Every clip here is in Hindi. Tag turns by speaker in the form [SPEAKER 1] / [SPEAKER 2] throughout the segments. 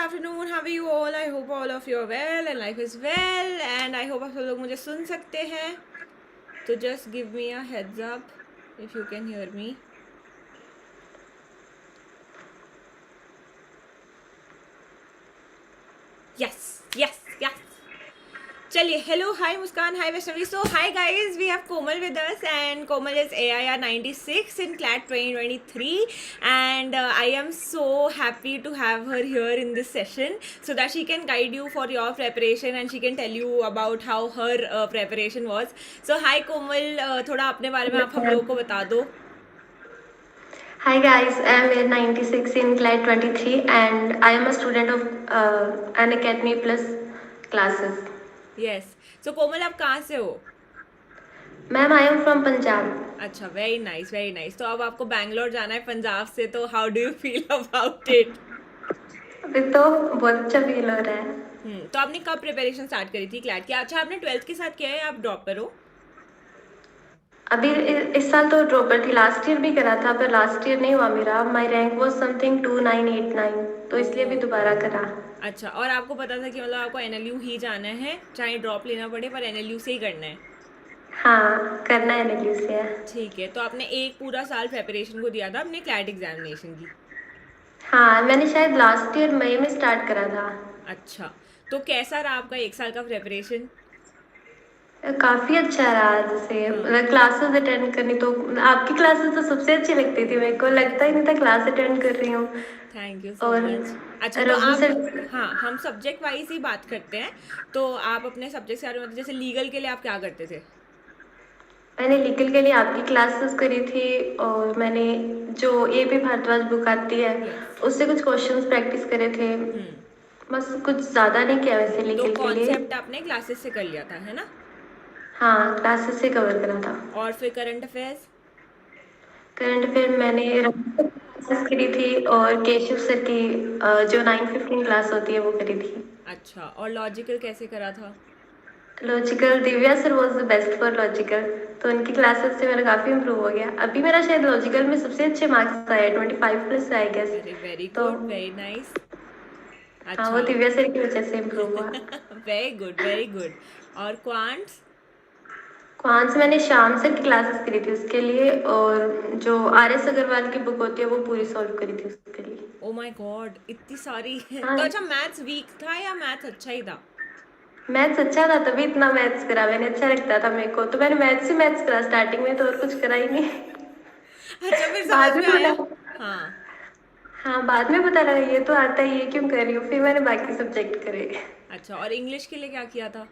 [SPEAKER 1] afternoon. How are you all? I hope all of you are well and life is well. And I hope आप सब लोग मुझे सुन सकते हैं. तो just give me a heads up if you can hear me. Yes. चलिए, hello, hi Muskan, hi Vaishnavi. So hi guys, we have Komal with us, and Komal is AIR 96 in CLAT 2023, and I am so happy to have her here in this session so that she can guide you for your preparation and she can tell you about how her preparation was. So hi Komal, थोड़ा अपने बारे में आप हम लोगों को बता दो.
[SPEAKER 2] Hi guys, I am in 96 in CLAT 23 and I am a student of an Academy Plus classes.
[SPEAKER 1] Yes. So कोमल आप कहाँ से हो?
[SPEAKER 2] Ma'am, I am from Punjab.
[SPEAKER 1] अच्छा, वेरी नाइस. तो अब आपको बैंगलोर जाना है पंजाब से, तो how do you feel about it?
[SPEAKER 2] अभी तो बहुत अच्छा फील हो रहा है.
[SPEAKER 1] तो आपने कब प्रिपरेशन स्टार्ट करी थी क्लैट की? अच्छा, आपने 12th के साथ किया है या आप ड्रॉपर हो?
[SPEAKER 2] अभी इस साल तो ड्रॉपर थी, लास्ट ईयर भी करा था पर लास्ट ईयर नहीं हुआ मेरा. माई रैंक वॉज समथिंग 2989 तो इसलिए भी दोबारा करा.
[SPEAKER 1] अच्छा, और आपको पता था कि मतलब आपको एनएलयू ही जाना है, चाहे ड्रॉप लेना पड़े पर एनएलयू से ही करना है?
[SPEAKER 2] हाँ, करना है एनएलयू से.
[SPEAKER 1] ठीक है, तो आपने एक पूरा साल प्रिपरेशन को दिया था अपने क्लैट एग्जामिनेशन की?
[SPEAKER 2] हाँ, मैंने शायद लास्ट ईयर मई में स्टार्ट करा था.
[SPEAKER 1] अच्छा, तो कैसा रहा आपका एक साल का प्रिपरेशन?
[SPEAKER 2] काफी अच्छा रहा. जैसे मतलब क्लासेस अटेंड करनी, तो आपकी क्लासेस तो सबसे अच्छी लगती थी. मेरे को लगता ही नहीं था क्लास अटेंड कर रही हूँ.
[SPEAKER 1] थैंक यू सो
[SPEAKER 2] और
[SPEAKER 1] मच. अच्छा, तो
[SPEAKER 2] रघु
[SPEAKER 1] आप,
[SPEAKER 2] सर,
[SPEAKER 1] हाँ, हम सब्जेक्ट वाइज ही बात करते हैं. तो आप अपने सब्जेक्ट के बारे में, जैसे लीगल के लिए आप क्या करते थे?
[SPEAKER 2] मैंने लीगल के लिए आपकी क्लासेस करी थी और मैंने जो AP भारद्वाज बुक आती है
[SPEAKER 1] Yes.
[SPEAKER 2] उससे कुछ क्वेश्चंस प्रैक्टिस करे थे. बस कुछ ज़्यादा नहीं किया वैसे
[SPEAKER 1] तो
[SPEAKER 2] लीगल के लिए.
[SPEAKER 1] कॉन्सेप्ट आपने क्लासेस से कर लिया था, है ना?
[SPEAKER 2] हाँ, क्लासेस से कवर करा था.
[SPEAKER 1] और फिर करंट अफेयर्स?
[SPEAKER 2] करंट अफेयर मैंने क्लासेस करी थी और केशव सर की जो 9:15 क्लास होती है वो करी थी.
[SPEAKER 1] अच्छा, और लॉजिकल कैसे करा था?
[SPEAKER 2] Logical Divya sir was the best for logical, तो उनकी क्लासेस से मेरा काफ़ी इम्प्रूव हो गया. अभी मेरा शायद लॉजिकल में सबसे अच्छे मार्क्स आए, 25+ आई गेस.
[SPEAKER 1] अरे वेरी
[SPEAKER 2] तो
[SPEAKER 1] गुड, वेरी नाइस.
[SPEAKER 2] हाँ, वो
[SPEAKER 1] अच्छा.
[SPEAKER 2] दिव्या सर की वजह से इम्प्रूव हुआ.
[SPEAKER 1] Very good. और क्वांट्स?
[SPEAKER 2] क्वांट्स मैंने श्याम सर की क्लासेस करी थी उसके लिए, और जो RS अग्रवाल की बुक होती है वो पूरी सॉल्व करी थी उसके लिए.
[SPEAKER 1] ओ माय गॉड, इतनी सारी.
[SPEAKER 2] हाँ,
[SPEAKER 1] तो अच्छा, मैथ्स वीक था या मैथ्स अच्छा ही था?
[SPEAKER 2] मैथ्स अच्छा था तभी इतना मैथ्स करा मैंने. अच्छा लगता था मेरे को तो मैंने मैथ्स करा स्टार्टिंग में, तो और कुछ करा ही नहीं.
[SPEAKER 1] अच्छा, फिर समझ
[SPEAKER 2] बाद
[SPEAKER 1] में
[SPEAKER 2] में
[SPEAKER 1] आया.
[SPEAKER 2] पता
[SPEAKER 1] हाँ.
[SPEAKER 2] हाँ, बाद में पता लगा ये तो आता है, ये क्यों कर रही हूँ. फिर मैंने बाकी सब्जेक्ट करे.
[SPEAKER 1] अच्छा, और इंग्लिश के लिए क्या किया था?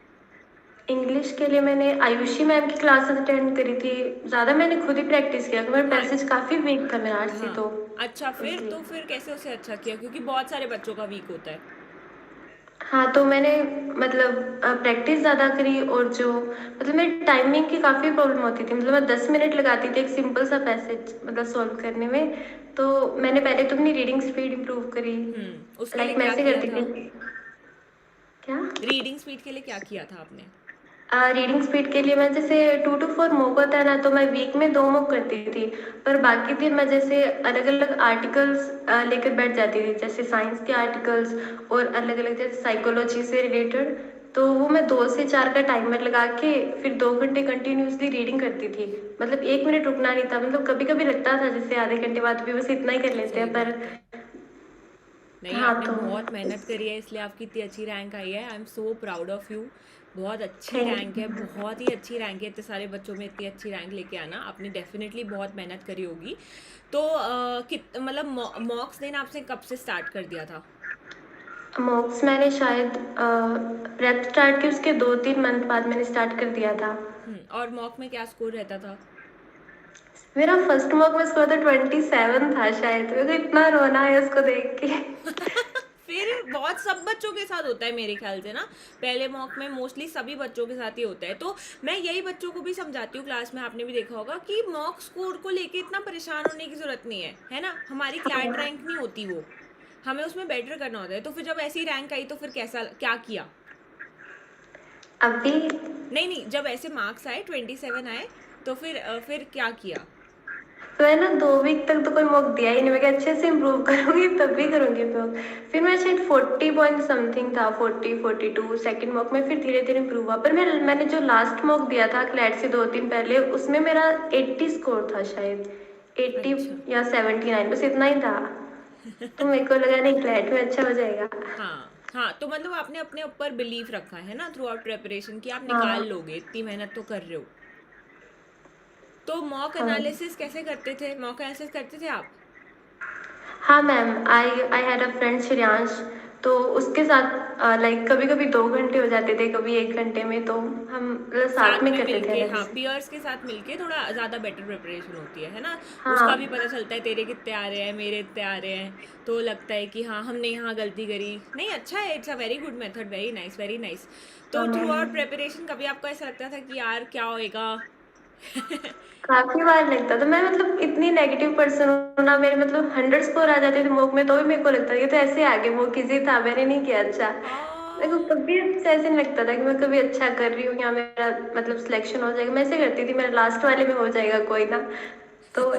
[SPEAKER 2] इंग्लिश के लिए मैंने आयुषी मैम की क्लासेस अटेंड करी थी. ज़्यादा मैंने खुद ही प्रैक्टिस किया क्योंकि मेरा
[SPEAKER 1] हाँ.
[SPEAKER 2] पैसेज काफ़ी वीक था मेरा आर्ट्स से,
[SPEAKER 1] हाँ.
[SPEAKER 2] तो
[SPEAKER 1] अच्छा,
[SPEAKER 2] इसलिए.
[SPEAKER 1] फिर कैसे उसे अच्छा किया, क्योंकि बहुत सारे बच्चों का वीक होता है.
[SPEAKER 2] हाँ, तो मैंने मतलब प्रैक्टिस ज़्यादा करी, और जो मतलब मेरी टाइमिंग की काफ़ी प्रॉब्लम होती थी. मतलब मैं 10 मिनट लगाती थी एक सिंपल सा पैसेज मतलब सॉल्व करने में. तो मैंने पहले तो अपनी रीडिंग स्पीड इम्प्रूव करी.
[SPEAKER 1] उसके लिए
[SPEAKER 2] लाइक मैं
[SPEAKER 1] क्या
[SPEAKER 2] ऐसे
[SPEAKER 1] किया
[SPEAKER 2] करती
[SPEAKER 1] था?
[SPEAKER 2] थी. क्या?
[SPEAKER 1] रीडिंग स्पीड के लिए क्या किया था आपने?
[SPEAKER 2] रीडिंग स्पीड के लिए मैं जैसे 2 to 4 मॉक होता है ना, तो मैं वीक में 2 मॉक करती थी. पर बाकी दिन मैं जैसे अलग अलग आर्टिकल्स लेकर बैठ जाती थी, जैसे साइंस के आर्टिकल्स और अलग अलग जैसे साइकोलॉजी से रिलेटेड. तो वो मैं 2 से 4 का टाइमर लगा के फिर 2 घंटे कंटिन्यूसली रीडिंग करती थी. मतलब 1 मिनट रुकना नहीं था. मतलब कभी कभी लगता था जैसे आधे घंटे बाद भी बस इतना ही कर लेते
[SPEAKER 1] सही
[SPEAKER 2] हैं, पर
[SPEAKER 1] बात है. नहीं,
[SPEAKER 2] हाँ
[SPEAKER 1] आपने
[SPEAKER 2] तो
[SPEAKER 1] बहुत मेहनत करी है, इसलिए आपकी इतनी अच्छी रैंक आई है. I am so proud of you. बहुत अच्छी
[SPEAKER 2] थैंक
[SPEAKER 1] रैंक है,
[SPEAKER 2] यू.
[SPEAKER 1] बहुत ही अच्छी रैंक है. इतने सारे बच्चों में इतनी अच्छी रैंक लेके आना, आपने डेफिनेटली बहुत मेहनत करी होगी. तो मतलब मॉक्स देना आपने कब से स्टार्ट कर दिया था?
[SPEAKER 2] मॉक्स मैंने शायद प्रेप स्टार्ट की उसके 2-3 मंथ बाद मैंने स्टार्ट कर दिया था.
[SPEAKER 1] और मॉक में क्या स्कोर रहता था?
[SPEAKER 2] मेरा फर्स्ट मॉक में स्कोर था 27 था शायद. मेरे को इतना रोना है उसको देख के.
[SPEAKER 1] फिर बहुत सब बच्चों के साथ होता है मेरे ख्याल से ना. पहले मॉक में मोस्टली सभी बच्चों के साथ ही होता है. तो मैं यही बच्चों को भी समझाती हूँ क्लास में, आपने भी देखा होगा कि मॉक स्कोर को लेके इतना परेशान होने की जरूरत नहीं है ना. हमारी क्लैट रैंक नहीं होती वो, हमें उसमें बेटर करना होता है. तो फिर जब ऐसी रैंक आई तो फिर कैसा, क्या किया?
[SPEAKER 2] अभी
[SPEAKER 1] नहीं, जब ऐसे मार्क्स आए 27 आए, तो फिर क्या किया?
[SPEAKER 2] तो है ना 2 वीक तक तो कोई मॉक दिया ही नहीं, मैं कहा अच्छे से इम्प्रूव करूंगी तब भी करूंगी मॉक। फिर मैं शायद 40 पॉइंट समथिंग था, 40 42 सेकंड मॉक में, फिर धीरे धीरे इम्प्रूव हुआ। पर मैंने जो लास्ट मॉक दिया था क्लैट से 2 दिन पहले, उसमें मेरा 80 स्कोर था शायद, 80
[SPEAKER 1] अच्छा।
[SPEAKER 2] या 79, बस इतना ही था। तो मेरे को लगा नहीं क्लैट में अच्छा हो जाएगा।
[SPEAKER 1] हाँ हाँ, तो मतलब आपने अपने ऊपर बिलीव रखा है ना थ्रू आउट प्रेपरेशन कि आप निकाल
[SPEAKER 2] हाँ
[SPEAKER 1] लोगे, इतनी मेहनत तो कर रहे हो। तो मॉक
[SPEAKER 2] हाँ
[SPEAKER 1] एनालिसिस कैसे करते थे, मॉक एनालिसिस करते थे आप?
[SPEAKER 2] हाँ ma'am, I I had a friend Shreyansh, तो उसके साथ लाइक कभी कभी 2 घंटे हो जाते थे, कभी 1 घंटे में, तो हम साथ
[SPEAKER 1] साथ
[SPEAKER 2] में
[SPEAKER 1] में
[SPEAKER 2] करते थे
[SPEAKER 1] मिलके, हाँ,
[SPEAKER 2] एनालिसिस।
[SPEAKER 1] पियर्स के साथ मिलके थोड़ा ज़्यादा बेटर प्रिपरेशन होती है ना। उसका भी
[SPEAKER 2] हाँ
[SPEAKER 1] पता चलता है तेरे कितने आ रहे हैं, मेरे इतने आ रहे हैं, तो लगता है कि हाँ हमने यहाँ गलती करी नहीं। अच्छा है, it's a very good method, very nice very nice.
[SPEAKER 2] हाँ
[SPEAKER 1] तो थ्रू
[SPEAKER 2] मैम,
[SPEAKER 1] आउट प्रिपरेशन कभी आपको ऐसा लगता था कि यार क्या होएगा?
[SPEAKER 2] काफी बार लगता था। मैं मतलब इतनी नेगेटिव पर्सन हूँ ना, मेरे मतलब 100 स्कोर आ जाते थे मॉक में, तो भी मेरे को लगता था ये तो ऐसे आगे, वो किसी था, मैंने नहीं किया अच्छा। मेरे को
[SPEAKER 1] हाँ।
[SPEAKER 2] कभी अच्छा ऐसे नहीं लगता था कि मैं कभी अच्छा कर रही हूँ या मेरा मतलब सिलेक्शन हो जाएगा। मैं ऐसे करती थी मेरा लास्ट वाले में हो जाएगा कोई ना। तो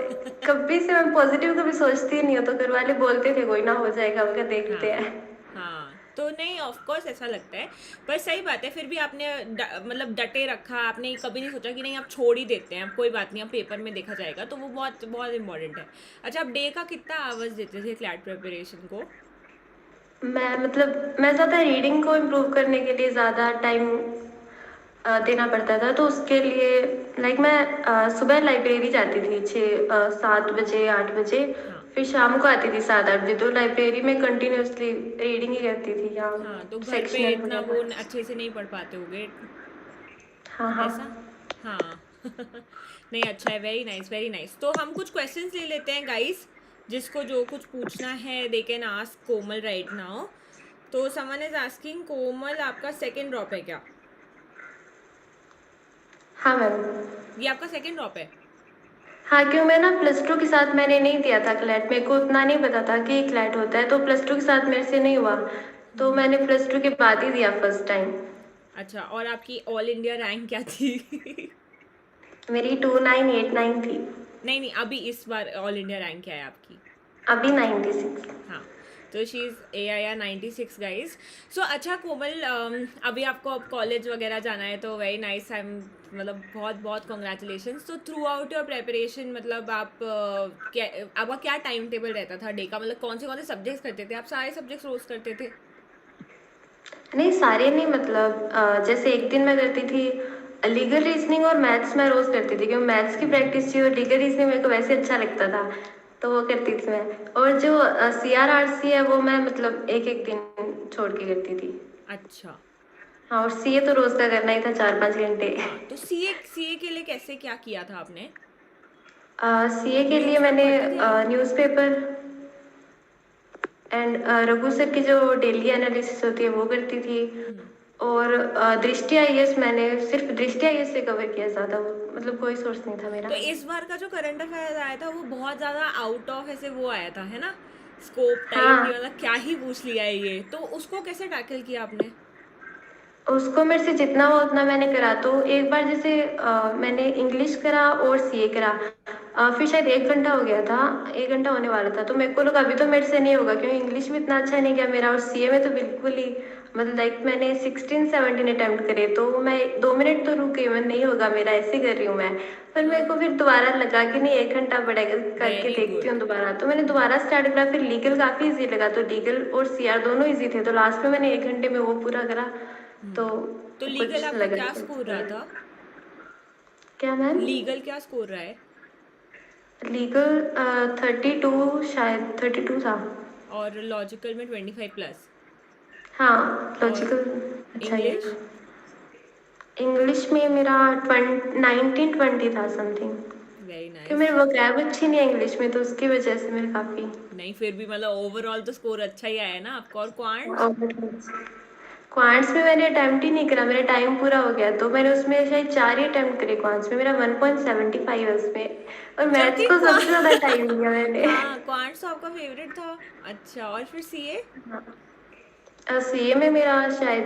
[SPEAKER 2] कभी से मैं पॉजिटिव कभी सोचती ही नहीं हूँ, तो घर वाले बोलते थे कोई ना हो जाएगा, मगर देखते
[SPEAKER 1] हाँ
[SPEAKER 2] हैं।
[SPEAKER 1] हाँ, तो नहीं, ऑफ कोर्स ऐसा लगता है। पर सही बात है, फिर भी आपने मतलब डटे रखा, आपने कभी नहीं सोचा कि नहीं आप छोड़ ही देते हैं, अब कोई बात नहीं, अब पेपर में देखा जाएगा, तो वो बहुत बहुत इंपॉर्टेंट है। अच्छा, आप डे का कितना आवर्स देते थे क्लैट प्रिपरेशन को?
[SPEAKER 2] मैं मतलब मैं ज़्यादा रीडिंग को इम्प्रूव करने के लिए ज़्यादा टाइम देना पड़ता था, तो उसके लिए लाइक मैं सुबह लाइब्रेरी जाती थी 7 बजे 8 बजे,
[SPEAKER 1] हाँ
[SPEAKER 2] फिर शाम को आती थी 7 8 बजे, तो लाइब्रेरी में कंटिन्यूअसली रीडिंग ही करती थी या
[SPEAKER 1] हाँ, तो घर पे
[SPEAKER 2] सेक्शनल
[SPEAKER 1] इतना वो
[SPEAKER 2] वगैरह।
[SPEAKER 1] अच्छे से नहीं पढ़ पाते होगे,
[SPEAKER 2] हाँ हाँ
[SPEAKER 1] ऐसा? हाँ। नहीं, अच्छा है, वेरी नाइस वेरी नाइस। तो हम कुछ क्वेश्चंस ले लेते हैं गाइस, जिसको जो कुछ पूछना है they can ask Komal right now. तो समवन इज आस्किंग, कोमल आपका सेकंड ड्रॉप है क्या?
[SPEAKER 2] हाँ मैम।
[SPEAKER 1] ये आपका सेकंड ड्रॉप है?
[SPEAKER 2] हाँ, क्यों मैं ना +2 के साथ मैंने नहीं दिया था क्लैट, मेरे को उतना नहीं पता था कि क्लैट होता है, तो +2 के साथ मेरे से नहीं हुआ, तो मैंने +2 के बाद ही दिया फर्स्ट टाइम।
[SPEAKER 1] अच्छा, और आपकी ऑल इंडिया रैंक क्या थी?
[SPEAKER 2] मेरी 2989 थी।
[SPEAKER 1] नहीं नहीं, अभी इस बार ऑल इंडिया रैंक क्या है आपकी?
[SPEAKER 2] अभी 96।
[SPEAKER 1] हाँ, तो शी इज़ AIR 96 गाइज। सो अच्छा कोमल, अभी आपको अब कॉलेज वगैरह जाना है, तो वेरी नाइस, आई एम मतलब बहुत बहुत कॉन्ग्रेचुलेशंस। तो थ्रू आउट योर प्रेपरेशन मतलब आप क्या, आपका क्या टाइम टेबल रहता था डे का, मतलब कौन से सब्जेक्ट्स करते थे आप? सारे सब्जेक्ट्स रोज करते थे?
[SPEAKER 2] नहीं सारे नहीं, मतलब जैसे एक दिन मैं करती थी लीगल रीजनिंग और मैथ्स, मैं रोज करती थी क्योंकि मैथ्स की प्रैक्टिस थी, और लीगल रीजनिंग मेरे को वैसे अच्छा लगता था, तो वो करती थी मैं। और जो CRRC है वो मैं मतलब एक एक दिन छोड़ के करती थी।
[SPEAKER 1] अच्छा।
[SPEAKER 2] हाँ, और CA तो रोज का करना ही था, 4 5 घंटे।
[SPEAKER 1] हाँ, तो सीए के लिए कैसे क्या किया था आपने?
[SPEAKER 2] CA के लिए
[SPEAKER 1] न्यूज़पेपर
[SPEAKER 2] मैंने
[SPEAKER 1] पढ़ते थे आप?
[SPEAKER 2] न्यूज़पेपर एंड रघु सर की जो डेली एनालिसिस होती है वो करती थी। और दृष्टि IAS मैंने सिर्फ दृष्टि IAS से कवर किया ज़्यादा, वो मतलब कोई सोर्स नहीं था मेरा।
[SPEAKER 1] तो इस बार का जो करंट अफेयर आया था वो बहुत ज़्यादा आउट ऑफ ऐसे वो आया था, है ना, स्कोप टाइप की,
[SPEAKER 2] हाँ,
[SPEAKER 1] मतलब क्या ही पूछ लिया है ये, तो उसको कैसे टैकल किया आपने?
[SPEAKER 2] उसको मेरे से जितना हुआ उतना मैंने करा। तो एक बार जैसे मैंने इंग्लिश करा और CA करा, फिर शायद 1 घंटा हो गया था, 1 घंटा होने वाला था, तो मेरे को लगा अभी तो मेरे से नहीं होगा, क्योंकि इंग्लिश में इतना अच्छा नहीं गया मेरा, और CA में तो बिल्कुल ही मतलब लाइक मैंने 16 17 अटेम्प्ट करे, तो मैं 2 मिनट तो रुक गई, मैं नहीं होगा मेरा, ऐसे कर रही हूँ मैं। पर मेरे को फिर दोबारा लगा कि नहीं 1 घंटा बढ़ेगा, करके
[SPEAKER 1] वेरी
[SPEAKER 2] देखती हूँ
[SPEAKER 1] गुड।
[SPEAKER 2] दोबारा, तो मैंने दोबारा स्टार्ट करा। फिर लीगल काफ़ी ईजी लगा, तो लीगल और CR दोनों ईजी थे, तो लास्ट में मैंने 1 घंटे में वो पूरा करा, तो
[SPEAKER 1] तो लीगल
[SPEAKER 2] कुछ
[SPEAKER 1] आपका
[SPEAKER 2] लगा
[SPEAKER 1] क्या
[SPEAKER 2] अच्छा
[SPEAKER 1] स्कोर रहा
[SPEAKER 2] लगा।
[SPEAKER 1] था?
[SPEAKER 2] क्या मैम?
[SPEAKER 1] लीगल क्या स्कोर रहा है?
[SPEAKER 2] लीगल 32, शायद 32 था।
[SPEAKER 1] और लॉजिकल में 25+?
[SPEAKER 2] हाँ,
[SPEAKER 1] और
[SPEAKER 2] लॉजिकल अच्छा ही
[SPEAKER 1] इंग्लिश?
[SPEAKER 2] है। इंग्लिश में मेरा 19 20 था समथिंग,
[SPEAKER 1] वेरी
[SPEAKER 2] क्योंकि
[SPEAKER 1] नाइस।
[SPEAKER 2] मेरी वोकैब अच्छी नहीं है इंग्लिश में, तो उसकी वजह से मेरे काफ़ी।
[SPEAKER 1] नहीं, फिर भी मतलब ओवरऑल तो स्कोर अच्छा ही आया है ना आपका। और क्वांट्स?
[SPEAKER 2] क्वांट्स में मैंने अटेम्प्ट ही नहीं करा, मेरा टाइम पूरा हो गया, तो मैंने उसमें शायद 4 ही अटेम्प्ट करे क्वांट्स में, मेरा 1.75 है उसमें, और मैथ्स
[SPEAKER 1] जबकि
[SPEAKER 2] को सबसे ज़्यादा टाइम लिया मैंने।
[SPEAKER 1] हाँ, क्वांट्स तो आपका फेवरेट था। अच्छा, और फिर सीए?
[SPEAKER 2] CA में मेरा शायद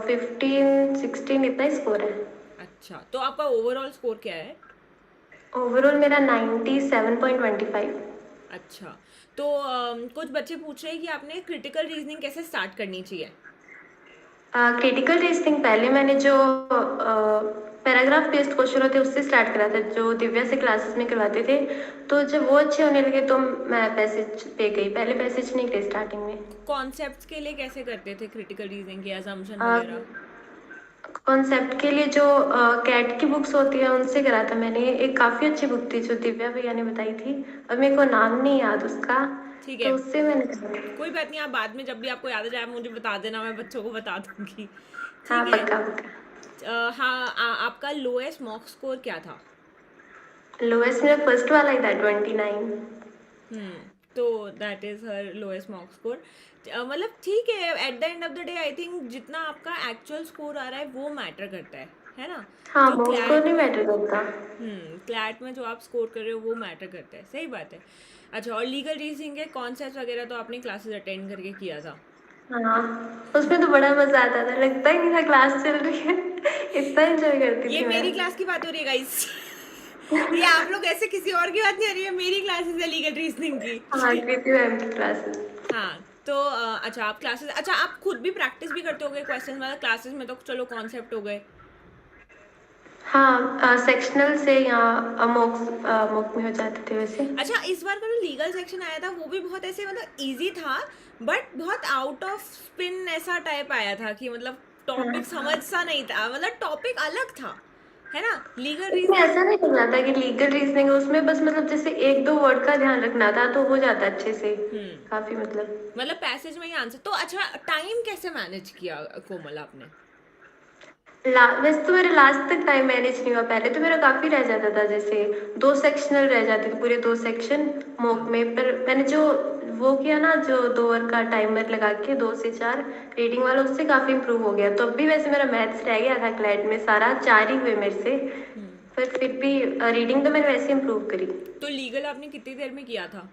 [SPEAKER 2] 15 16 इतना ही स्कोर है।
[SPEAKER 1] अच्छा, तो आपका ओवरऑल स्कोर क्या है?
[SPEAKER 2] ओवरऑल मेरा 97.25।
[SPEAKER 1] अच्छा, तो कुछ बच्चे पूछ रहे हैं कि आपने क्रिटिकल रीजनिंग कैसे स्टार्ट करनी चाहिए।
[SPEAKER 2] क्रिटिकल रीजनिंग पहले मैंने जो पैराग्राफ बेस्ड क्वेश्चन होते हैं उससे स्टार्ट करा था, जो दिव्या से क्लासेस में करवाते थे। तो जब वो अच्छे होने लगे तो मैं पैसेज पे गई, पहले पैसेज नहीं गई स्टार्टिंग में।
[SPEAKER 1] कॉन्सेप्ट्स के लिए कैसे करते थे क्रिटिकल रीजनिंग के, असम्पशन वगैरह।
[SPEAKER 2] कॉन्सेप्ट के लिए जो कैट की बुक्स होती है उनसे करा था मैंने। एक काफ़ी अच्छी बुक थी जो दिव्या भैया ने बताई थी, अब मेरे को नाम नहीं याद उसका।
[SPEAKER 1] ठीक
[SPEAKER 2] तो
[SPEAKER 1] है,
[SPEAKER 2] उससे मैंने करा था।
[SPEAKER 1] कोई बात नहीं, आप बाद में जब भी आपको याद आ जाए आप मुझे बता देना, मैं बच्चों को बता दूंगी।
[SPEAKER 2] हाँ
[SPEAKER 1] ठीक है।
[SPEAKER 2] पक्का पक्का।
[SPEAKER 1] हाँ, आपका लोएस्ट मॉक स्कोर क्या था।
[SPEAKER 2] लोएस्ट मेरा फर्स्ट वाला ही था 29।
[SPEAKER 1] तो that is her lowest mock score. मतलब ठीक है, at the end of the day I think जितना आपका एक्चुअल स्कोर आ रहा है वो मैटर करता है ना।
[SPEAKER 2] हाँ
[SPEAKER 1] जो
[SPEAKER 2] वो उसको
[SPEAKER 1] क्लैट
[SPEAKER 2] नहीं
[SPEAKER 1] में
[SPEAKER 2] मैटर करता।
[SPEAKER 1] क्लैट में जो आप स्कोर कर रहे हो वो मैटर करता है, सही बात है। अच्छा, और लीगल रीजनिंग के कॉन्सेप्ट वगैरह तो आपने क्लासेस अटेंड करके किया था।
[SPEAKER 2] हाँ उसमें तो बड़ा मजा आता था, लगता ही नहीं था क्लास चल रही है। इतना एंजॉय करती
[SPEAKER 1] ये
[SPEAKER 2] थी मैं।
[SPEAKER 1] मेरी क्लास की बात हो रही है गाइस। ये आप लोग ऐसे किसी और की बात नहीं आ रही है, मेरी क्लासेस है लीगल रीजनिंग
[SPEAKER 2] हाँ
[SPEAKER 1] की।
[SPEAKER 2] कृति मैम की क्लासेस।
[SPEAKER 1] हाँ, तो अच्छा आप क्लासेस, अच्छा आप खुद भी प्रैक्टिस भी करते होगे क्वेश्चंस, मतलब क्लासेस में तो चलो कॉन्सेप्ट हो गए।
[SPEAKER 2] हाँ सेक्शनल से या मॉक में हो जाते थे वैसे।
[SPEAKER 1] अच्छा, इस बार का जो लीगल सेक्शन आया था वो भी बहुत ऐसे मतलब इजी था, बट बहुत आउट ऑफ स्पिन ऐसा टाइप आया था कि मतलब टॉपिक
[SPEAKER 2] हाँ
[SPEAKER 1] समझ सा नहीं था, मतलब टॉपिक अलग था, है ना। लीगल
[SPEAKER 2] उसमें
[SPEAKER 1] रीजनिंग।
[SPEAKER 2] ऐसा नहीं करना था कि लीगल रीजनिंग, उसमें बस मतलब जैसे एक दो वर्ड का ध्यान रखना था तो हो जाता अच्छे से। काफी मतलब
[SPEAKER 1] मतलब पैसेज में ही आंसर। तो अच्छा, टाइम कैसे मैनेज किया कोमल आपने।
[SPEAKER 2] वैसे तो मेरे लास्ट तक टाइम मैनेज नहीं हुआ, पहले तो मेरा काफी रह जाता था, जैसे दो सेक्शनल रह जाते थे, पूरे दो सेक्शन मॉक
[SPEAKER 1] हाँ,
[SPEAKER 2] में। पर मैंने जो वो किया ना, जो 2 आवर का टाइमर लगा के 2 से 4 रीडिंग वाला, उससे काफी इम्प्रूव हो गया। तो अब भी वैसे मेरा मैथ्स रह गया था क्लैट में, सारा 4 ही हुए मेरे से। पर फिर भी रीडिंग तो मैंने वैसे इम्प्रूव करी।
[SPEAKER 1] तो लीगल आपने कितनी देर में किया था,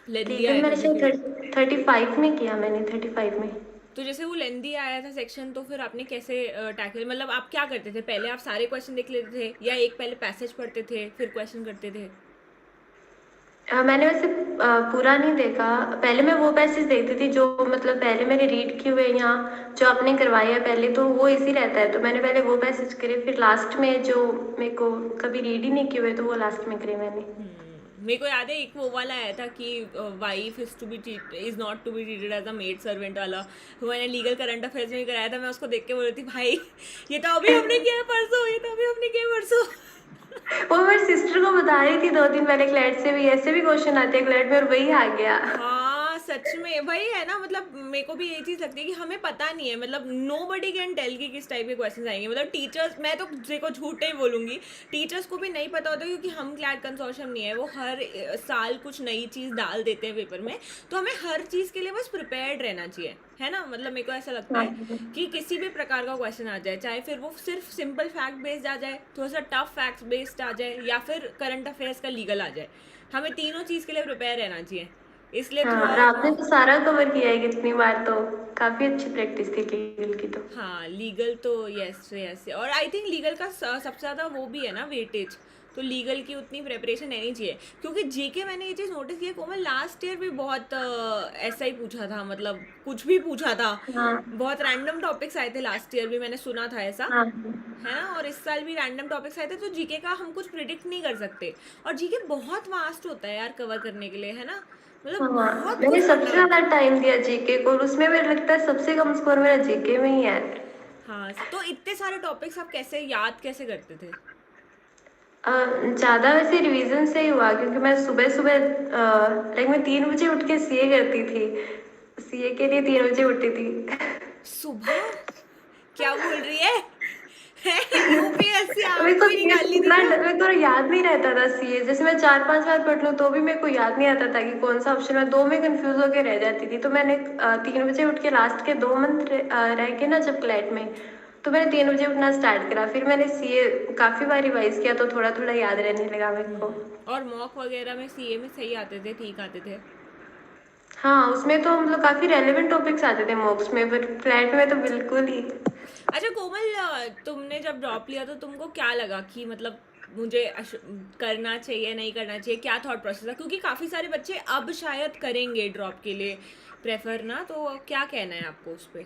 [SPEAKER 1] लेंदी
[SPEAKER 2] लीगल
[SPEAKER 1] आया था
[SPEAKER 2] मैंने
[SPEAKER 1] जो कि।
[SPEAKER 2] शायद 35 में किया, मैंने 35 में।
[SPEAKER 1] तो जैसे वो लेंदी आया था सेक्शन, तो फिर आपने कैसे टैकल, मतलब आप क्या करते थे, पहले आप सारे क्वेश्चन देख लेते थे या एक पहले पैसेज पढ़ते थे फिर क्वेश्चन करते थे।
[SPEAKER 2] मैंने वैसे पूरा नहीं देखा। पहले मैं वो पैसेज देखती थी जो मतलब पहले मैंने रीड किए हुए, या जो आपने करवाया है पहले, तो वो इजी रहता है, तो मैंने पहले वो पैसेज करे। फिर लास्ट में जो मेरे को कभी रीड ही नहीं किए हुए, तो वो लास्ट में करे मैंने।
[SPEAKER 1] मेरे को याद है एक वो वाला आया था कि wife is not to be treated as a maid servant वाला। वो मैंने लीगल करंट अफेयर्स में ही कराया था, मैं उसको देख के बोल रही थी भाई ये तो अभी हमने किया है परसों, ये तो अभी हमने किया है परसों।
[SPEAKER 2] वो मेरी सिस्टर को बता रही थी 2 दिन पहले, क्लैट से भी ऐसे भी क्वेश्चन आते हैं क्लैट में, और वही आ गया।
[SPEAKER 1] हाँ सच में वही है ना, मतलब मेरे को भी ये चीज़ लगती है कि हमें पता नहीं है, मतलब नो बडी कैन टेल कि किस टाइप के क्वेश्चन आएंगे। मतलब टीचर्स, मैं तो देखो झूठ ही बोलूंगी, टीचर्स को भी नहीं पता होता क्योंकि हम क्लैट कंसोर्शियम नहीं है, वो हर साल कुछ नई चीज़ डाल देते हैं पेपर में। तो हमें हर चीज़ के लिए बस प्रिपेयर्ड रहना चाहिए, है ना। मतलब मेरे को ऐसा लगता
[SPEAKER 2] हाँ
[SPEAKER 1] है कि किसी भी प्रकार का क्वेश्चन आ जाए, चाहे फिर वो सिर्फ सिंपल फैक्ट बेस्ड आ जाए, थोड़ा सा टफ फैक्ट बेस्ड आ जाए, या फिर करंट अफेयर्स का लीगल आ जाए, हमें तीनों चीज़ के लिए प्रिपेयर रहना चाहिए। इसलिए थ्रू
[SPEAKER 2] हाँ, और
[SPEAKER 1] आउट
[SPEAKER 2] आपने तो सारा कवर किया है कितनी बार, तो काफी अच्छी प्रैक्टिस थी लीगल की तो।
[SPEAKER 1] हाँ, लीगल तो यस यस, और आई थिंक लीगल का सबसे ज़्यादा वो भी है ना वेटेज, तो लीगल की उतनी प्रेपरेशन रहनी चाहिए। क्योंकि जीके मैंने ये चीज़ नोटिस की है कोमल, लास्ट ईयर भी बहुत ऐसा ही पूछा था, मतलब कुछ भी पूछा था,
[SPEAKER 2] हाँ
[SPEAKER 1] बहुत रैंडम टॉपिक्स आए थे लास्ट ईयर भी, मैंने सुना था ऐसा,
[SPEAKER 2] हाँ
[SPEAKER 1] है ना। और इस साल भी रैंडम टॉपिक्स आए थे, तो जीके का हम कुछ प्रिडिक्ट नहीं कर सकते। और जीके बहुत वास्ट होता है यार कवर करने के लिए, है ना, मतलब
[SPEAKER 2] हाँ,
[SPEAKER 1] बहुत
[SPEAKER 2] मैंने
[SPEAKER 1] कुछ
[SPEAKER 2] सबसे
[SPEAKER 1] पढ़ना
[SPEAKER 2] ज्यादा
[SPEAKER 1] होता है।
[SPEAKER 2] टाइम दिया जीके को, और उसमें मेरे लगता है सबसे कम स्कोर मेरा जीके में ही है।
[SPEAKER 1] हाँ, तो इतने सारे टॉपिक्स आप कैसे याद कैसे करते थे।
[SPEAKER 2] ज़्यादा वैसे रिवीजन से ही हुआ, क्योंकि मैं सुबह सुबह लाइक मैं 3 बजे उठ के सीए करती थी, सीए के लिए 3 बजे उठती थी।
[SPEAKER 1] सुबह, क्या बोल रही है, यूपीएससी
[SPEAKER 2] मेरे को
[SPEAKER 1] आपको ही
[SPEAKER 2] सीए
[SPEAKER 1] निकाल ली थी
[SPEAKER 2] इतना
[SPEAKER 1] क्या।
[SPEAKER 2] मेरे को याद नहीं रहता था सीए, जैसे मैं 4-5 बार पढ़ लूँ तो भी मेरे को याद नहीं आता था कि कौन सा ऑप्शन, मैं दो में कंफ्यूज होकर रह जाती थी। तो मैंने 3 बजे उठ के लास्ट के 2 मंथ रह के ना जब क्लैट में, तो मैंने 3 बजे उठना स्टार्ट करा। फिर मैंने सीए काफ़ी बार रिवाइज किया, तो थोड़ा थोड़ा याद रहने लगा मेरे को।
[SPEAKER 1] और मॉक वगैरह में सीए में सही आते थे, ठीक आते थे।
[SPEAKER 2] हाँ उसमें तो मतलब काफ़ी रेलेवेंट टॉपिक्स आते थे मॉक्स में, पर फ्लैट में तो बिल्कुल ही।
[SPEAKER 1] अच्छा कोमल, तुमने जब ड्रॉप लिया तो तुमको क्या लगा कि मतलब मुझे करना चाहिए नहीं करना चाहिए, क्या थॉट प्रोसेस है, क्योंकि काफ़ी सारे बच्चे अब शायद करेंगे ड्रॉप के लिए प्रेफर ना, तो क्या कहना है आपको उस पर?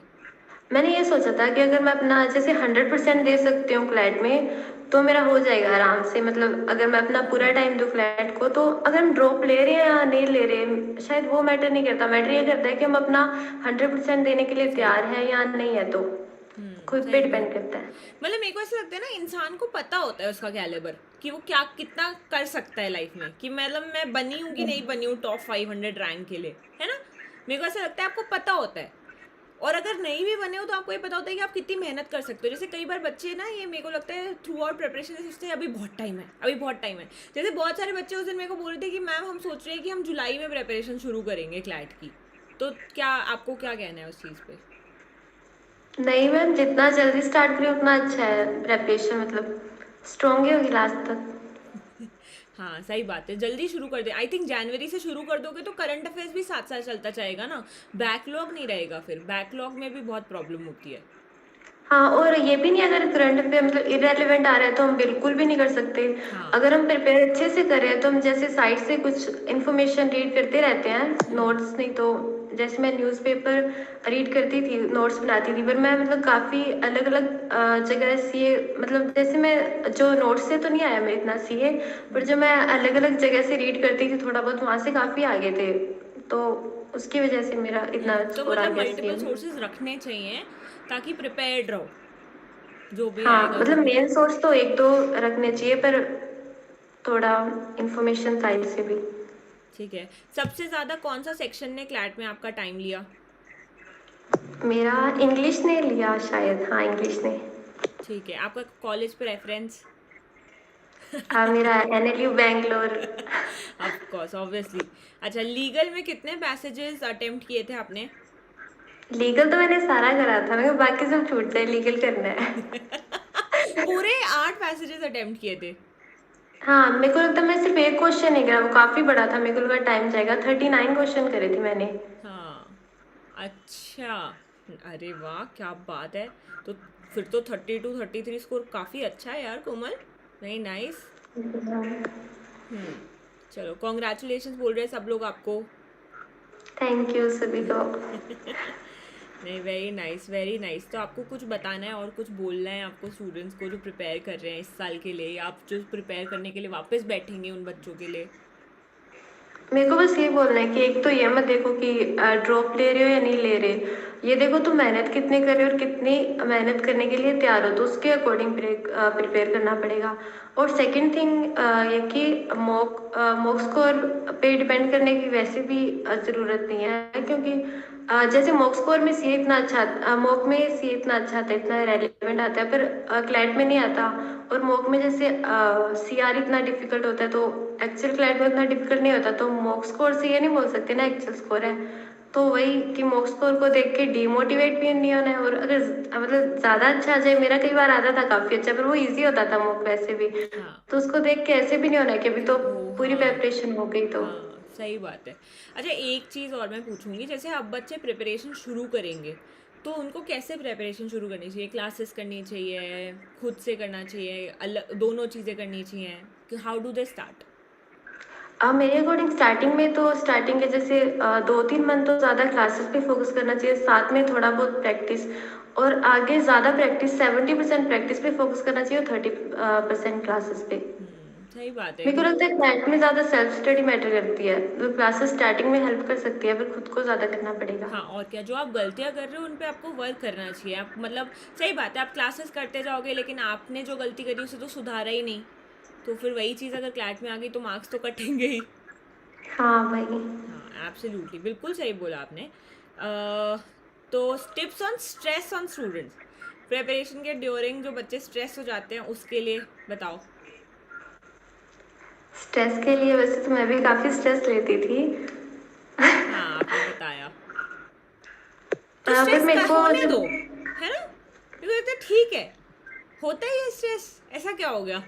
[SPEAKER 2] मैंने ये सोचा था कि अगर मैं अपना जैसे 100% दे सकती हूँ क्लैट में तो मेरा हो जाएगा आराम से। मतलब अगर मैं अपना पूरा टाइम दूँ क्लैट को, तो अगर हम ड्रॉप ले रहे हैं या नहीं ले रहे हैं शायद वो मैटर नहीं करता। मैटर ये करता है कि हम अपना 100% देने के लिए
[SPEAKER 1] सही
[SPEAKER 2] तैयार हैं या नहीं है, तो खुद पे
[SPEAKER 1] सही
[SPEAKER 2] डिपेंड
[SPEAKER 1] बात है।
[SPEAKER 2] करता है।
[SPEAKER 1] मतलब मेरे को ऐसा लगता है ना, इंसान को पता होता है उसका कैलिबर, कि वो क्या कितना कर सकता है लाइफ में, कि मतलब मैं बनी हूँ कि नहीं बनी हूँ टॉप 500 रैंक के लिए, है ना। मेरे को ऐसा लगता है आपको पता होता है, और अगर नहीं भी बने हो तो आपको ये पता होता है कि आप कितनी मेहनत कर सकते हो। जैसे कई बार बच्चे ना, ये मेरे को लगता है थ्रू आउट प्रिपरेशन से सोचते हैं अभी बहुत टाइम है, अभी बहुत टाइम है। जैसे बहुत सारे बच्चे उस दिन मेरे को बोल रहे थे कि मैम हम सोच रहे हैं कि हम जुलाई में प्रिपरेशन शुरू करेंगे क्लैट की। तो क्या आपको क्या कहना है उस चीज़ पे?
[SPEAKER 2] नहीं मैम, जितना जल्दी स्टार्ट करें उतना अच्छा है। प्रेपरेशन मतलब स्ट्रॉन्ग ही होगी लास्ट तक।
[SPEAKER 1] हाँ सही बात है, जल्दी शुरू कर दे। आई थिंक जनवरी से शुरू कर दोगे तो करंट अफेयर्स भी साथ साथ चलता जाएगा ना, बैकलॉग नहीं रहेगा। फिर बैकलॉग में भी बहुत प्रॉब्लम होती है।
[SPEAKER 2] हाँ, और ये भी नहीं, अगर करंट अफेयर मतलब इरेलीवेंट आ रहा है तो हम बिल्कुल भी नहीं कर सकते।
[SPEAKER 1] हाँ।
[SPEAKER 2] अगर हम प्रिपेयर अच्छे से करें तो हम जैसे साइट से कुछ इन्फॉर्मेशन रीड करते रहते हैं, नोट्स नहीं तो जैसे मैं न्यूज़पेपर रीड करती थी, नोट्स बनाती थी। पर मैं मतलब काफ़ी अलग अलग जगह सीए, मतलब जैसे मैं जो नोट्स से तो नहीं आया मैं इतना सीए, पर जो मैं अलग अलग जगह से रीड करती थी थोड़ा बहुत, वहाँ से काफ़ी आगे थे। तो उसकी वजह से मेरा इतना
[SPEAKER 1] तो
[SPEAKER 2] स्कोर आ
[SPEAKER 1] मतलब
[SPEAKER 2] गया सीए
[SPEAKER 1] मल्टीपल
[SPEAKER 2] में।
[SPEAKER 1] सोर्सेज रखने चाहिए ताकि प्रिपेयर्ड रहो, जो भी
[SPEAKER 2] हाँ,
[SPEAKER 1] आएगा जो
[SPEAKER 2] मतलब
[SPEAKER 1] भी।
[SPEAKER 2] मेन सोर्स तो एक दो रखने चाहिए, पर थोड़ा इंफॉर्मेशन साइड से भी।
[SPEAKER 1] ठीक है। सबसे ज़्यादा कौन सा सेक्शन ने क्लैट में आपका टाइम लिया?
[SPEAKER 2] मेरा इंग्लिश ने लिया शायद, हाँ इंग्लिश ने।
[SPEAKER 1] ठीक है। आपका कॉलेज पे रेफरेंस?
[SPEAKER 2] मेरा NLU Bangalore.
[SPEAKER 1] Of course, obviously. अच्छा, लीगल में कितने पैसेजेस अटेम्प्ट किए थे आपने?
[SPEAKER 2] लीगल तो मैंने सारा करा था, मैं बाकी सब छूट जाए, लीगल करना है।
[SPEAKER 1] पूरे 8 पैसेजेस अटेम्प्ट किए थे?
[SPEAKER 2] हाँ, मेरे को लगता है मैं सिर्फ एक क्वेश्चन नहीं करा, वो काफी बड़ा था, मेरे को लगा टाइम जाएगा। 39 क्वेश्चन करे थे मैंने।
[SPEAKER 1] हाँ। अच्छा। अरे वाह, क्या बात है। तो फिर तो 32-33 स्कोर काफ़ी अच्छा है यार कोमल। Very nice. हम्म। चलो, कॉन्ग्रेचुलेशंस बोल रहे हैं सब लोग आपको।
[SPEAKER 2] थैंक यू सभी को।
[SPEAKER 1] नहीं, वेरी नाइस वेरी नाइस। तो आपको कुछ बताना है और कुछ बोलना है आपको स्टूडेंट्स को जो प्रिपेयर कर रहे हैं इस साल के लिए, या आप जो प्रिपेयर करने के लिए वापस बैठेंगे उन बच्चों के लिए?
[SPEAKER 2] मेरे को बस ये बोलना है कि एक तो ये मत देखो कि ड्रॉप ले रहे हो या नहीं ले रहे, ये देखो तुम मेहनत कितनी कर रहे हो और कितनी मेहनत करने के लिए तैयार हो, तो उसके अकॉर्डिंग प्रिपेयर करना पड़ेगा। और सेकंड थिंग ये कि मॉक स्कोर पे डिपेंड करने की वैसे भी ज़रूरत नहीं है, क्योंकि जैसे मॉक स्कोर में सी इतना अच्छा, मॉक में सी इतना अच्छा आता है, इतना रेलिवेंट आता है, पर क्लैट में नहीं आता। और मॉक में जैसे सी आर इतना डिफिकल्ट होता है, तो एक्चुअल क्लैट में इतना डिफिकल्ट नहीं होता। तो मॉक स्कोर से ये नहीं बोल सकते ना एक्चुअल स्कोर है। तो वही कि मॉक स्कोर को देख के डीमोटिवेट भी नहीं होना है। और अगर मतलब ज़्यादा अच्छा आ जाए, मेरा कई बार आता था काफ़ी अच्छा, पर वो ईजी होता था मॉक वैसे भी,
[SPEAKER 1] हाँ।
[SPEAKER 2] तो उसको देख के ऐसे भी नहीं होना है कि अभी तो
[SPEAKER 1] ओ
[SPEAKER 2] पूरी
[SPEAKER 1] हाँ।
[SPEAKER 2] प्रेपरेशन हो गई तो।
[SPEAKER 1] हाँ सही बात है। अच्छा, एक चीज़ और मैं पूछूंगी, जैसे अब बच्चे प्रिपरेशन शुरू करेंगे तो उनको कैसे प्रिपरेशन शुरू करनी चाहिए? क्लासेस करनी चाहिए, खुद से करना चाहिए, अलग दोनों चीज़ें करनी चाहिए, कि हाउ डू दे स्टार्ट?
[SPEAKER 2] मेरे अकॉर्डिंग स्टार्टिंग में तो स्टार्टिंग के जैसे 2-3 मंथ तो ज़्यादा क्लासेस पे फोकस करना चाहिए, साथ में थोड़ा बहुत प्रैक्टिस। और आगे ज़्यादा प्रैक्टिस, 70% प्रैक्टिस पे फोकस करना चाहिए और 30% क्लासेस पे।
[SPEAKER 1] सही बात है
[SPEAKER 2] मेरे को
[SPEAKER 1] कि
[SPEAKER 2] लगता है क्लैट में ज़्यादा सेल्फ स्टडी मैटर करती है, तो क्लासेस स्टार्टिंग में हेल्प कर सकती है, पर खुद को ज़्यादा करना पड़ेगा।
[SPEAKER 1] हाँ, और क्या, जो आप गलतियाँ कर रहे हो उन पे आपको वर्क करना चाहिए। आप मतलब सही बात है, आप क्लासेस करते जाओगे लेकिन आपने जो गलती करी उसे तो सुधारा ही नहीं, तो फिर वही चीज़ अगर क्लैट में आ गई तो मार्क्स तो कटेंगे ही।
[SPEAKER 2] हाँ भाई।
[SPEAKER 1] हाँ एब्सोल्युटली, बिल्कुल सही बोला आपने। तो tips on stress on students, preparation के ड्यूरिंग जो बच्चे स्ट्रेस हो जाते हैं उसके लिए बताओ।
[SPEAKER 2] स्ट्रेस के लिए वैसे तो मैं भी काफ़ी स्ट्रेस लेती थी।
[SPEAKER 1] हाँ आपने बताया। तो
[SPEAKER 2] पर
[SPEAKER 1] स्ट्रेस का
[SPEAKER 2] मेरे को
[SPEAKER 1] होने दो,
[SPEAKER 2] जब
[SPEAKER 1] है ना, मेरे को लगता है ठीक है, होता ही है स्ट्रेस, ऐसा क्या हो गया।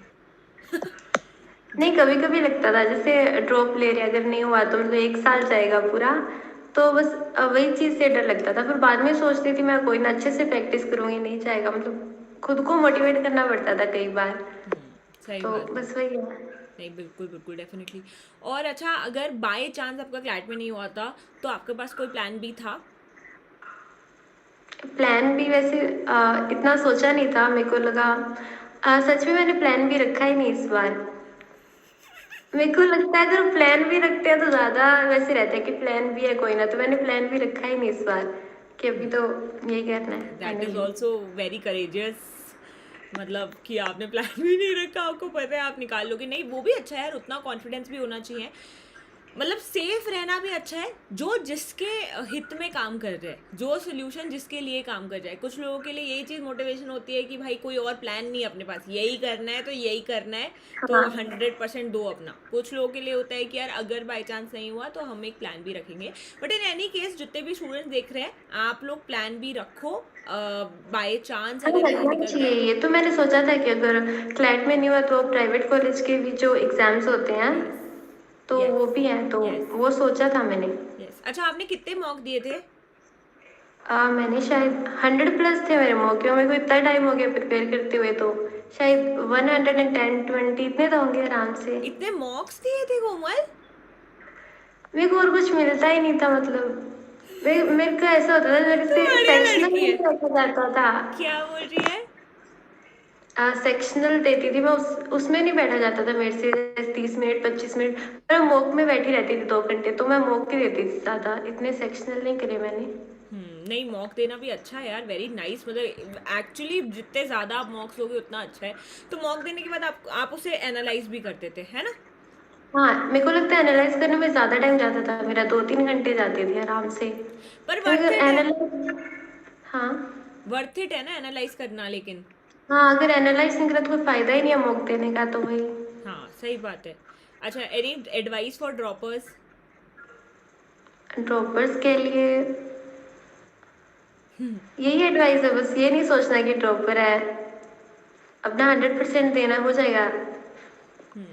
[SPEAKER 2] नहीं, कभी कभी लगता था जैसे ड्रॉप ले रहे अगर नहीं हुआ तो मतलब 1 साल जाएगा पूरा, तो बस वही चीज़ से डर लगता था। फिर बाद में सोचती थी मैं कोई ना, अच्छे से प्रैक्टिस करूँगी, नहीं जाएगा। मतलब खुद को मोटिवेट करना पड़ता था कई बार।
[SPEAKER 1] सही
[SPEAKER 2] तो
[SPEAKER 1] बात है।
[SPEAKER 2] बस वही है।
[SPEAKER 1] नहीं, बिल्कुल बिल्कुल, डेफिनेटली। और अच्छा, अगर बाय चांस आपका क्लैट में नहीं हुआ था, तो आपके पास कोई प्लान बी था?
[SPEAKER 2] प्लान भी वैसे इतना सोचा नहीं था, मेरे को लगा सच में मैंने प्लान भी रखा ही नहीं इस बार। मेरे को लगता है अगर प्लान भी रखते हैं तो ज़्यादा वैसे रहता है कि प्लान भी है कोई ना, तो मैंने प्लान भी रखा ही नहीं इस बार कि अभी तो यही करना है
[SPEAKER 1] that is
[SPEAKER 2] finally.
[SPEAKER 1] Also very courageous. मतलब कि आपने प्लान भी नहीं रखा, आपको पता है आप निकाल लोगे। नहीं, वो भी अच्छा है यार, उतना कॉन्फिडेंस भी होना चाहिए। मतलब सेफ रहना भी अच्छा है, जो जिसके हित में काम कर रहे हैं, जो सोल्यूशन जिसके लिए काम कर जाए। कुछ लोगों के लिए यही चीज़ मोटिवेशन होती है कि भाई कोई और प्लान नहीं अपने पास, यही करना है तो यही करना है, तो
[SPEAKER 2] हाँ
[SPEAKER 1] 100% दो अपना। कुछ लोगों के लिए होता है कि यार अगर बाई चांस नहीं हुआ तो हम एक प्लान भी रखेंगे। बट इन एनी केस, जितने भी स्टूडेंट्स देख रहे हैं, आप लोग प्लान भी रखो। बाय चांस
[SPEAKER 2] हाँ,
[SPEAKER 1] अगर कहीं
[SPEAKER 2] रखना
[SPEAKER 1] निकल
[SPEAKER 2] चाहिए।
[SPEAKER 1] गया।
[SPEAKER 2] ये तो मैंने सोचा था कि अगर क्लैट में नहीं हुआ तो प्राइवेट कॉलेज के भी जो एग्जाम्स होते हैं
[SPEAKER 1] यस,
[SPEAKER 2] तो
[SPEAKER 1] यस,
[SPEAKER 2] वो भी हैं, तो
[SPEAKER 1] यस,
[SPEAKER 2] वो सोचा था मैंने।
[SPEAKER 1] यस। अच्छा, आपने कितने मॉक दिए थे?
[SPEAKER 2] मैंने शायद 100+ थे मेरे मौके, और मेरे को इतना टाइम हो गया प्रिपेयर करते हुए, तो शायद 110-20 इतने तो होंगे आराम से।
[SPEAKER 1] इतने मॉक्स दिए थे कोमल?
[SPEAKER 2] मेरे को और कुछ मिलता ही नहीं था, मतलब मेरे को ऐसा होता था मेरे
[SPEAKER 1] तू
[SPEAKER 2] से
[SPEAKER 1] बढ़िया
[SPEAKER 2] सेक्शनल
[SPEAKER 1] लड़की
[SPEAKER 2] नहीं
[SPEAKER 1] है।
[SPEAKER 2] बैठा जाता था।
[SPEAKER 1] क्या बोल रही है?
[SPEAKER 2] सेक्शनल देती थी मैं, उसमें नहीं बैठा जाता था मेरे से 30 मिनट 25 मिनट। मैं मॉक में बैठी रहती थी 2 घंटे, तो मैं मॉक ही देती थी ज़्यादा, इतने सेक्शनल नहीं करे मैंने।
[SPEAKER 1] नहीं, मॉक देना भी अच्छा है यार, वेरी नाइस। मतलब एक्चुअली जितने ज़्यादा आप मॉक्स लोगे उतना अच्छा है। तो मॉक देने के बाद आप उसे एनालाइज भी करते थे, है ना?
[SPEAKER 2] हाँ, मेरे को लगता है एनालाइज करने में ज़्यादा टाइम जाता था मेरा, 2-3 घंटे जाते थे आराम से।
[SPEAKER 1] पर
[SPEAKER 2] तो
[SPEAKER 1] वर्थ
[SPEAKER 2] अगर
[SPEAKER 1] इट है।
[SPEAKER 2] एनालाइज, हाँ
[SPEAKER 1] वर्थ इट है ना एनालाइज करना, लेकिन।
[SPEAKER 2] हाँ, अगर एनालाइज नहीं करा तो कोई फ़ायदा ही नहीं है मॉक देने का, तो वही।
[SPEAKER 1] हाँ, सही बात है। अच्छा, any advice for droppers?
[SPEAKER 2] Droppers के लिए यही एडवाइस है, बस ये नहीं सोचना कि ड्रॉपर है, अपना 100% देना, हो जाएगा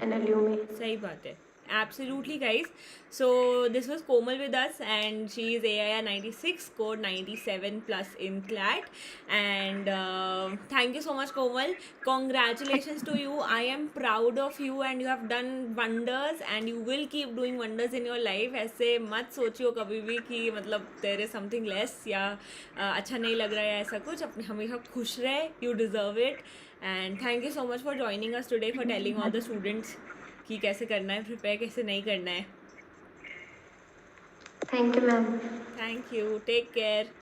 [SPEAKER 2] एनएलयू में।
[SPEAKER 1] सही बात है। Absolutely, guys. So this was Komal with us, and she is AIR 96, scored 97 plus in CLAT. And thank you so much, Komal. Congratulations to you. I am proud of you, and you have done wonders, and you will keep doing wonders in your life. ऐसे मत सोचियो कभी भी कि मतलब there is something less, या अच्छा नहीं लग रहा है, ऐसा कुछ। अपने हमेशा खुश रहे, you deserve it. And thank you so much for joining us today, for telling all the students कि कैसे करना है प्रिपेयर, कैसे नहीं करना है।
[SPEAKER 2] Thank you ma'am.
[SPEAKER 1] Thank you, take care.